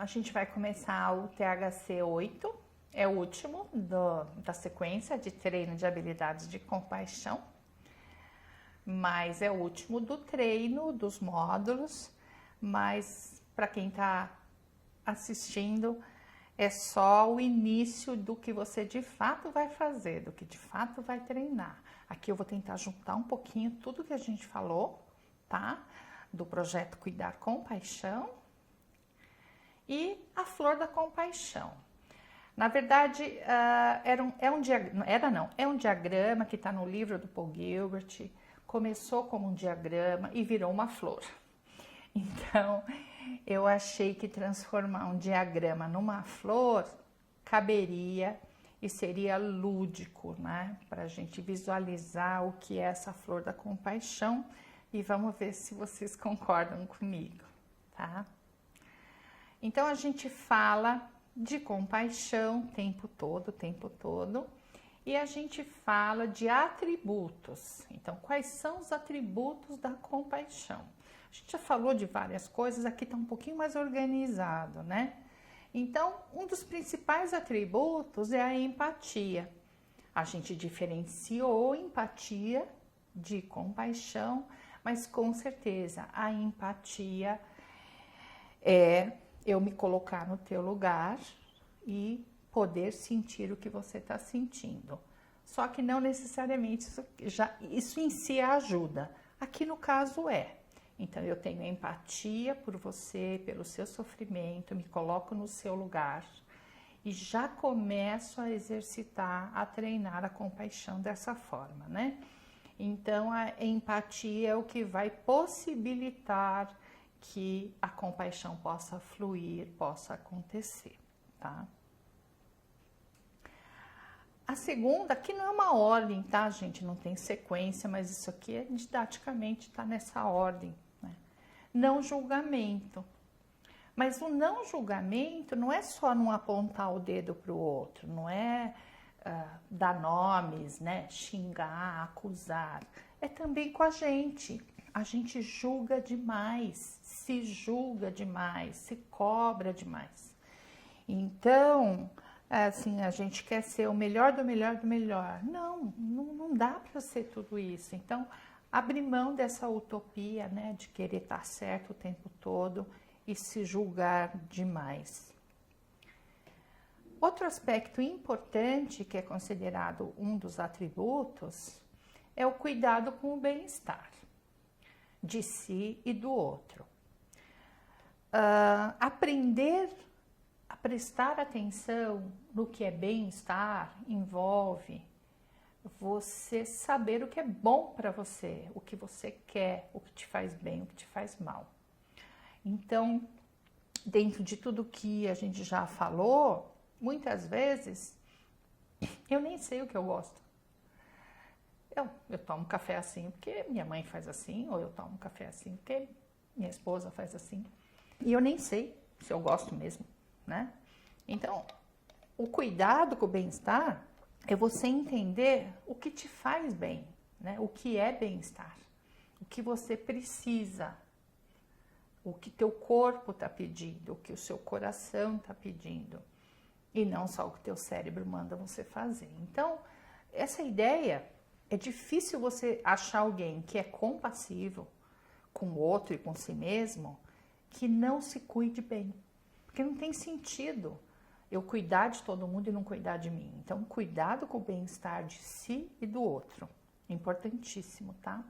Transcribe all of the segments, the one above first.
A gente vai começar o THC 8, é o último da sequência de treino de habilidades de compaixão, mas é o último do treino, dos módulos, mas para quem está assistindo, é só o início do que você de fato vai fazer, do que de fato vai treinar. Aqui eu vou tentar juntar um pouquinho tudo que a gente falou, tá? Do projeto Cuidar com Paixão e a Flor da Compaixão. Na verdade, é um diagrama que está no livro do Paul Gilbert. Começou como um diagrama e virou uma flor. Então, eu achei que transformar um diagrama numa flor caberia e seria lúdico, né? Para a gente visualizar o que é essa flor da compaixão e vamos ver se vocês concordam comigo, tá? Então, a gente fala de compaixão o tempo todo, e a gente fala de atributos. Então, quais são os atributos da compaixão? A gente já falou de várias coisas, aqui está um pouquinho mais organizado, né? Então, um dos principais atributos é a empatia. A gente diferenciou empatia de compaixão, mas com certeza a empatia é eu me colocar no teu lugar e poder sentir o que você está sentindo. Só que não necessariamente isso em si ajuda. Aqui no caso é. Então, eu tenho empatia por você, pelo seu sofrimento, me coloco no seu lugar e já começo a exercitar, a treinar a compaixão dessa forma, né? Então, a empatia é o que vai possibilitar que a compaixão possa fluir, possa acontecer, tá? A segunda, aqui não é uma ordem, tá, gente? Não tem sequência, mas isso aqui é didaticamente, tá nessa ordem, né? Não julgamento. Mas o não julgamento não é só não apontar o dedo para o outro, não é dar nomes, né? Xingar, acusar. É também com a gente. A gente julga demais, se julga demais, se cobra demais. Então, assim, a gente quer ser o melhor do melhor do melhor. Não dá para ser tudo isso. Então, abrir mão dessa utopia, né, de querer estar certo o tempo todo e se julgar demais. Outro aspecto importante, que é considerado um dos atributos, é o cuidado com o bem-estar de si e do outro. Aprender a prestar atenção no que é bem-estar envolve você saber o que é bom para você, o que você quer, o que te faz bem, o que te faz mal. Então, dentro de tudo que a gente já falou, muitas vezes eu nem sei o que eu gosto. Eu tomo café assim porque minha mãe faz assim, ou eu tomo café assim porque minha esposa faz assim. E eu nem sei se eu gosto mesmo, né? Então, o cuidado com o bem-estar é você entender o que te faz bem, né? O que é bem-estar, o que você precisa, o que teu corpo está pedindo, o que o seu coração está pedindo, e não só o que teu cérebro manda você fazer. Então, essa ideia, é difícil você achar alguém que é compassivo com o outro e com si mesmo, que não se cuide bem, porque não tem sentido eu cuidar de todo mundo e não cuidar de mim. Então, cuidado com o bem-estar de si e do outro, importantíssimo, tá?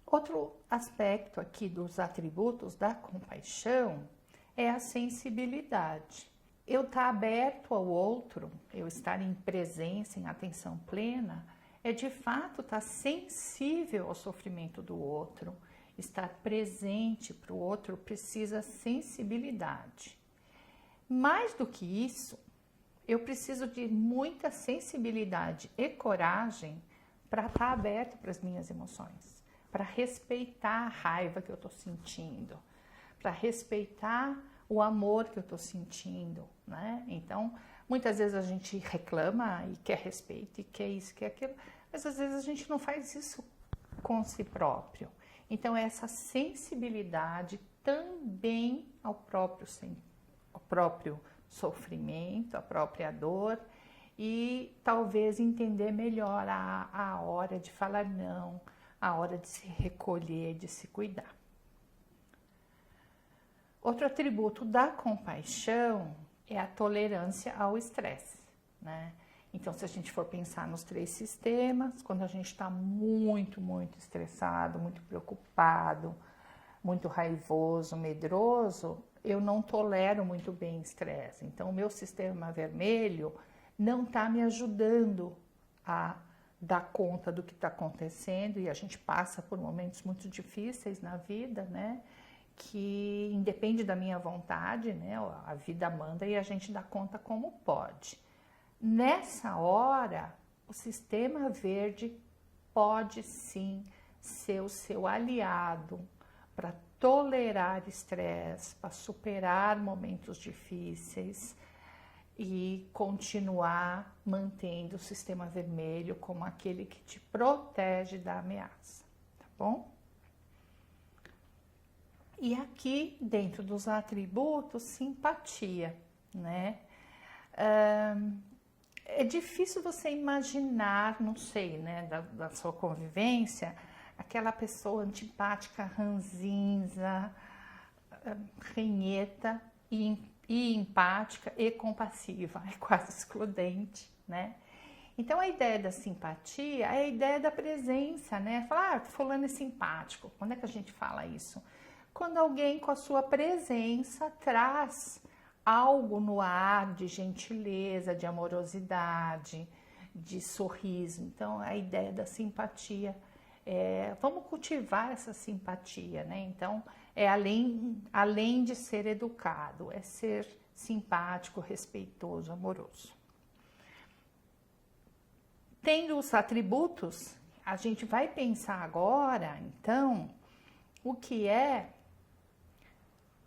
Outro aspecto aqui dos atributos da compaixão é a sensibilidade. Eu estar aberto ao outro, eu estar em presença, em atenção plena, é de fato estar sensível ao sofrimento do outro. Estar presente para o outro precisa sensibilidade. Mais do que isso, eu preciso de muita sensibilidade e coragem para estar aberto para as minhas emoções, para respeitar a raiva que eu estou sentindo, para respeitar o amor que eu estou sentindo, né? Então, muitas vezes a gente reclama e quer respeito, e quer isso, quer aquilo, mas às vezes a gente não faz isso com si próprio. Então, essa sensibilidade também ao próprio sofrimento, à própria dor, e talvez entender melhor a hora de falar não, a hora de se recolher, de se cuidar. Outro atributo da compaixão é a tolerância ao estresse, né? Então, se a gente for pensar nos 3 sistemas, quando a gente está muito estressado, muito preocupado, muito raivoso, medroso, eu não tolero muito bem estresse. Então, o meu sistema vermelho não está me ajudando a dar conta do que está acontecendo, e a gente passa por momentos muito difíceis na vida, né? Que independe da minha vontade, né? A vida manda e a gente dá conta como pode. Nessa hora, o sistema verde pode sim ser o seu aliado para tolerar estresse, para superar momentos difíceis e continuar mantendo o sistema vermelho como aquele que te protege da ameaça, tá bom? E aqui, dentro dos atributos, simpatia, né? É difícil você imaginar, não sei, né, da sua convivência, aquela pessoa antipática, ranzinza, renheta e empática e compassiva, é quase excludente, né? Então, a ideia da simpatia é a ideia da presença, né? Falar, fulano é simpático. Quando é que a gente fala isso? Quando alguém com a sua presença traz algo no ar de gentileza, de amorosidade, de sorriso. Então, a ideia da simpatia vamos cultivar essa simpatia, né? Então, além de ser educado, é ser simpático, respeitoso, amoroso. Tendo os atributos, a gente vai pensar agora, então, o que é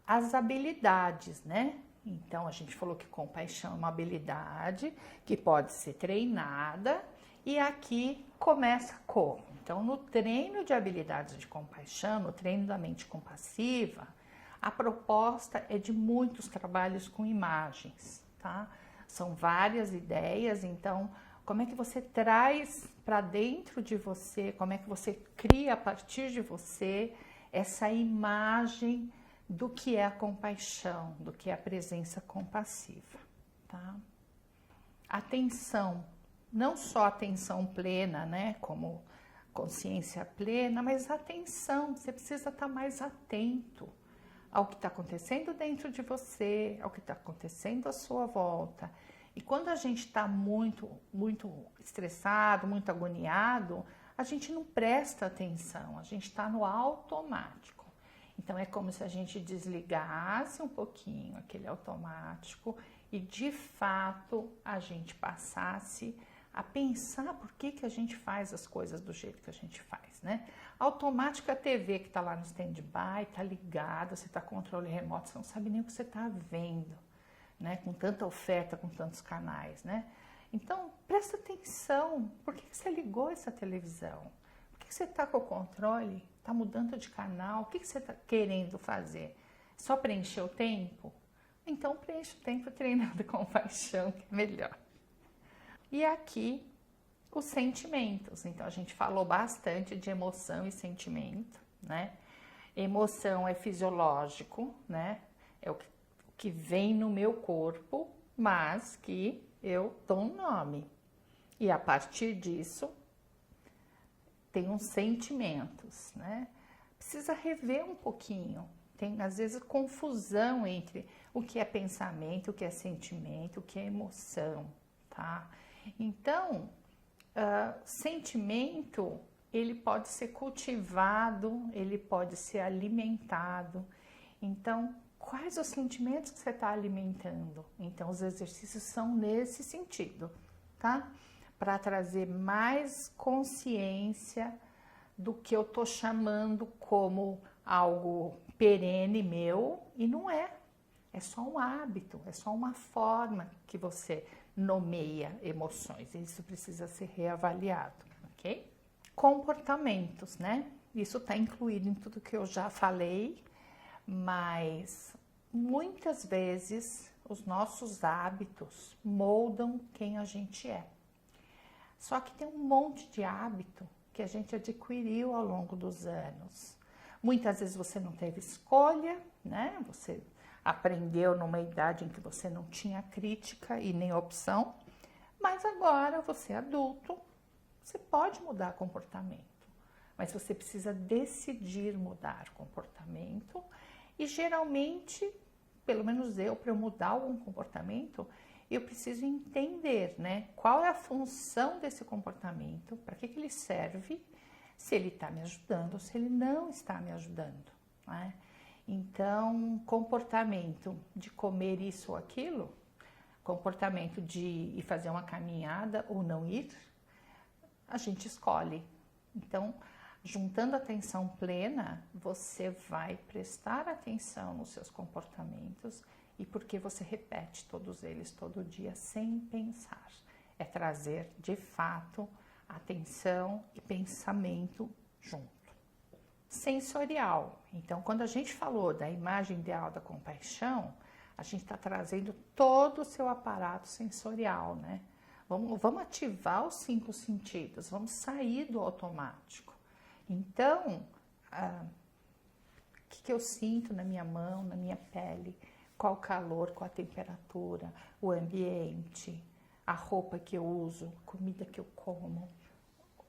as habilidades, né? Então, a gente falou que compaixão é uma habilidade que pode ser treinada, e aqui começa como? Então, no treino de habilidades de compaixão, no treino da mente compassiva, a proposta é de muitos trabalhos com imagens, tá? São várias ideias, então, como é que você traz para dentro de você, como é que você cria a partir de você essa imagem do que é a compaixão, do que é a presença compassiva, tá? Atenção, não só atenção plena, né, como consciência plena, mas atenção, você precisa estar mais atento ao que está acontecendo dentro de você, ao que está acontecendo à sua volta. E quando a gente está muito estressado, muito agoniado, a gente não presta atenção, a gente está no automático. Então, é como se a gente desligasse um pouquinho aquele automático e, de fato, a gente passasse a pensar por que a gente faz as coisas do jeito que a gente faz, né? Automático é a TV que está lá no stand-by, está ligada, você está com controle remoto, você não sabe nem o que você está vendo, né? Com tanta oferta, com tantos canais, né? Então, presta atenção, por que você ligou essa televisão? Por que você está com o controle? Está mudando de canal? O que você está querendo fazer? Só preencher o tempo? Então, preenche o tempo treinando compaixão, que é melhor. E aqui, os sentimentos. Então, a gente falou bastante de emoção e sentimento, né? Emoção é fisiológico, né? É o que vem no meu corpo, mas que eu dou um nome. E a partir disso, tem uns sentimentos, né? Precisa rever um pouquinho. Tem, às vezes, confusão entre o que é pensamento, o que é sentimento, o que é emoção, tá? Então, sentimento, ele pode ser cultivado, ele pode ser alimentado. Então, quais os sentimentos que você está alimentando? Então, os exercícios são nesse sentido, tá? Para trazer mais consciência do que eu tô chamando como algo perene meu, e não é. É só um hábito, é só uma forma que você nomeia emoções. Isso precisa ser reavaliado, ok? Comportamentos, né? Isso está incluído em tudo que eu já falei, mas muitas vezes os nossos hábitos moldam quem a gente é. Só que tem um monte de hábito que a gente adquiriu ao longo dos anos. Muitas vezes você não teve escolha, né? Você aprendeu numa idade em que você não tinha crítica e nem opção, mas agora você é adulto, você pode mudar comportamento, mas você precisa decidir mudar comportamento e geralmente, pelo menos para eu mudar algum comportamento, eu preciso entender, né, qual é a função desse comportamento, para que ele serve, se ele está me ajudando ou se ele não está me ajudando, né? Então, comportamento de comer isso ou aquilo, comportamento de ir fazer uma caminhada ou não ir, a gente escolhe. Então, juntando atenção plena, você vai prestar atenção nos seus comportamentos e porque você repete todos eles todo dia sem pensar. É trazer, de fato, atenção e pensamento junto. Sensorial. Então, quando a gente falou da imagem ideal da compaixão, a gente está trazendo todo o seu aparato sensorial, né? Vamos ativar os 5 sentidos, vamos sair do automático. Então, o que eu sinto na minha mão, na minha pele? Qual o calor, qual a temperatura, o ambiente, a roupa que eu uso, a comida que eu como,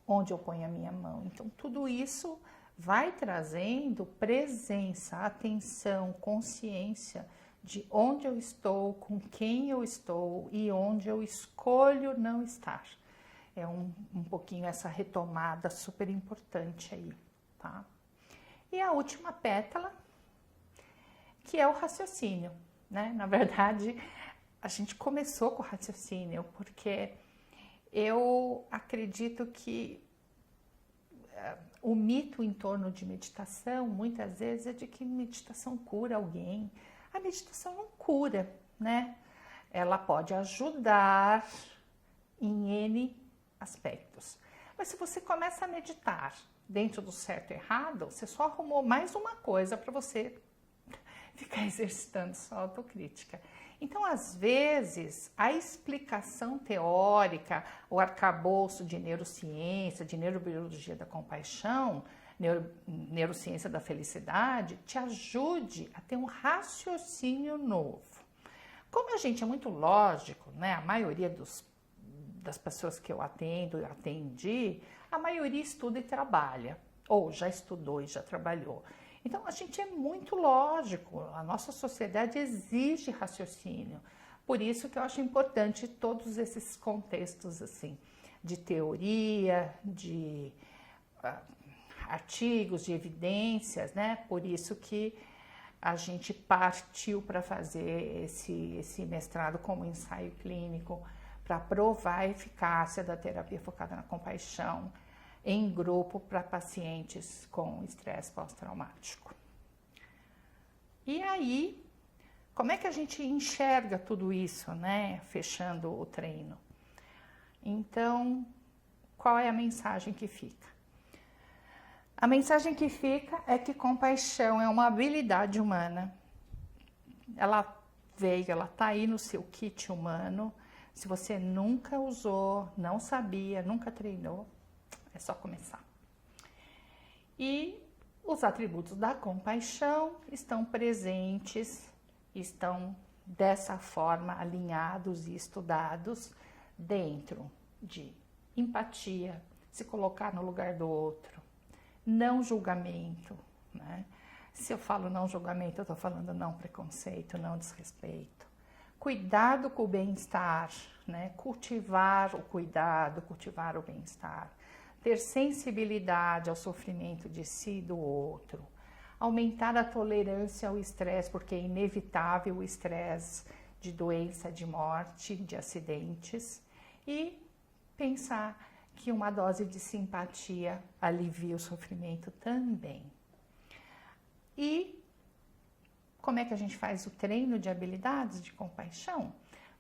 onde eu ponho a minha mão. Então, tudo isso vai trazendo presença, atenção, consciência de onde eu estou, com quem eu estou e onde eu escolho não estar. É um pouquinho essa retomada super importante aí, tá? E a última pétala, que é o raciocínio, né? Na verdade, a gente começou com o raciocínio, porque eu acredito que o mito em torno de meditação, muitas vezes, é de que meditação cura alguém. A meditação não cura, né? Ela pode ajudar em N aspectos. Mas se você começa a meditar dentro do certo e errado, você só arrumou mais uma coisa para você ficar exercitando sua autocrítica. Então, às vezes, a explicação teórica, o arcabouço de neurociência, de neurobiologia da compaixão, neurociência da felicidade, te ajude a ter um raciocínio novo. Como a gente é muito lógico, né? A maioria das pessoas que eu atendi, a maioria estuda e trabalha, ou já estudou e já trabalhou. Então, a gente é muito lógico, a nossa sociedade exige raciocínio. Por isso que eu acho importante todos esses contextos, assim, de teoria, de artigos, de evidências, né? Por isso que a gente partiu para fazer esse mestrado como ensaio clínico, para provar a eficácia da terapia focada na compaixão em grupo para pacientes com estresse pós-traumático. E aí, como é que a gente enxerga tudo isso, né? Fechando o treino. Então, qual é a mensagem que fica? A mensagem que fica é que compaixão é uma habilidade humana. Ela veio, ela está aí no seu kit humano. Se você nunca usou, não sabia, nunca treinou, é só começar. E os atributos da compaixão estão presentes, estão dessa forma alinhados e estudados dentro de empatia, se colocar no lugar do outro, não julgamento, né? Se eu falo não julgamento, eu estou falando não preconceito, não desrespeito. Cuidado com o bem-estar, né? Cultivar o cuidado, cultivar o bem-estar. Ter sensibilidade ao sofrimento de si e do outro. Aumentar a tolerância ao estresse, porque é inevitável o estresse de doença, de morte, de acidentes. E pensar que uma dose de simpatia alivia o sofrimento também. E como é que a gente faz o treino de habilidades de compaixão?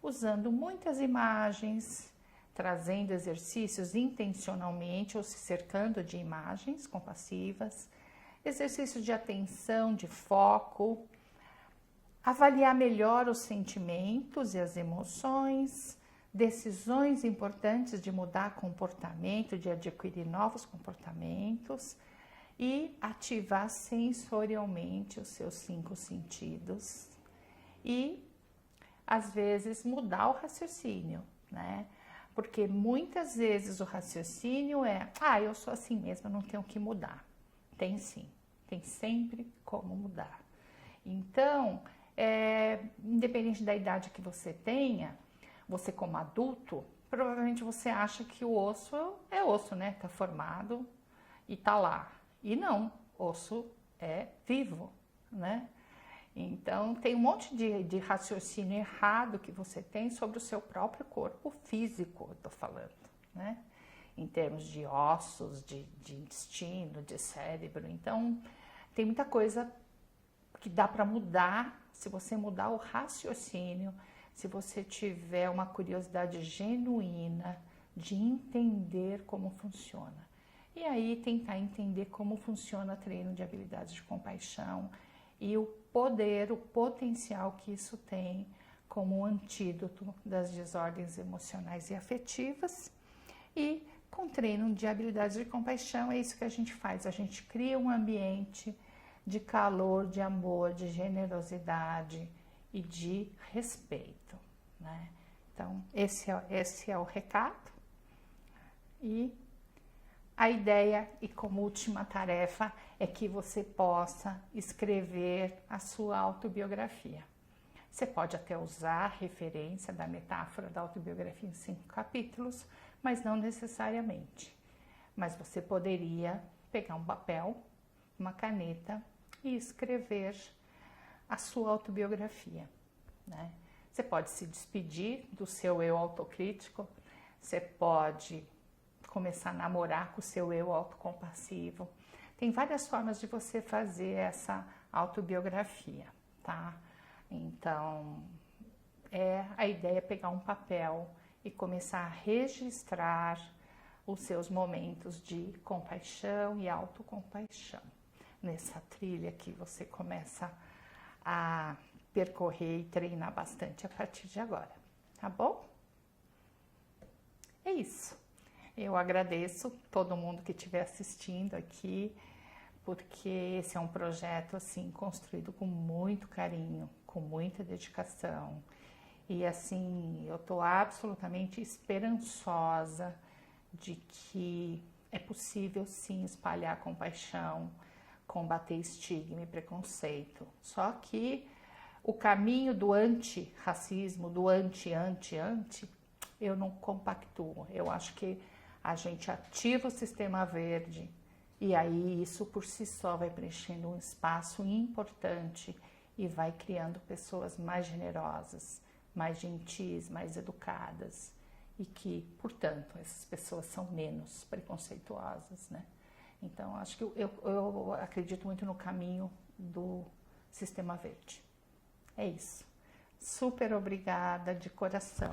Usando muitas imagens, trazendo exercícios intencionalmente ou se cercando de imagens compassivas, exercícios de atenção, de foco, avaliar melhor os sentimentos e as emoções, decisões importantes de mudar comportamento, de adquirir novos comportamentos e ativar sensorialmente os seus 5 sentidos e, às vezes, mudar o raciocínio, né? Porque muitas vezes o raciocínio é, eu sou assim mesmo, eu não tenho que mudar. Tem sim, tem sempre como mudar. Então, independente da idade que você tenha, você como adulto, provavelmente você acha que o osso é osso, né? Tá formado e tá lá. E não, osso é vivo, né? Então, tem um monte de raciocínio errado que você tem sobre o seu próprio corpo físico, eu tô falando, né? Em termos de ossos, de intestino, de cérebro. Então, tem muita coisa que dá para mudar se você mudar o raciocínio, se você tiver uma curiosidade genuína de entender como funciona. E aí tentar entender como funciona o treino de habilidades de compaixão e o poder, o potencial que isso tem como antídoto das desordens emocionais e afetivas. E com treino de habilidades de compaixão é isso que a gente faz, a gente cria um ambiente de calor, de amor, de generosidade e de respeito, né? Então, esse é o recado. E a ideia, e como última tarefa, é que você possa escrever a sua autobiografia. Você pode até usar a referência da metáfora da autobiografia em 5 capítulos, mas não necessariamente. Mas você poderia pegar um papel, uma caneta e escrever a sua autobiografia, né? Você pode se despedir do seu eu autocrítico, você pode começar a namorar com o seu eu autocompassivo. Tem várias formas de você fazer essa autobiografia, tá? Então, a ideia é pegar um papel e começar a registrar os seus momentos de compaixão e autocompaixão. Nessa trilha que você começa a percorrer e treinar bastante a partir de agora, tá bom? É isso. Eu agradeço todo mundo que estiver assistindo aqui, porque esse é um projeto assim construído com muito carinho, com muita dedicação. E assim, eu estou absolutamente esperançosa de que é possível sim espalhar compaixão, combater estigma e preconceito. Só que o caminho do antirracismo, do anti, eu não compactuo. Eu acho que a gente ativa o sistema verde e aí isso por si só vai preenchendo um espaço importante e vai criando pessoas mais generosas, mais gentis, mais educadas e que, portanto, essas pessoas são menos preconceituosas, né? Então, acho que eu acredito muito no caminho do sistema verde. É isso. Super obrigada de coração.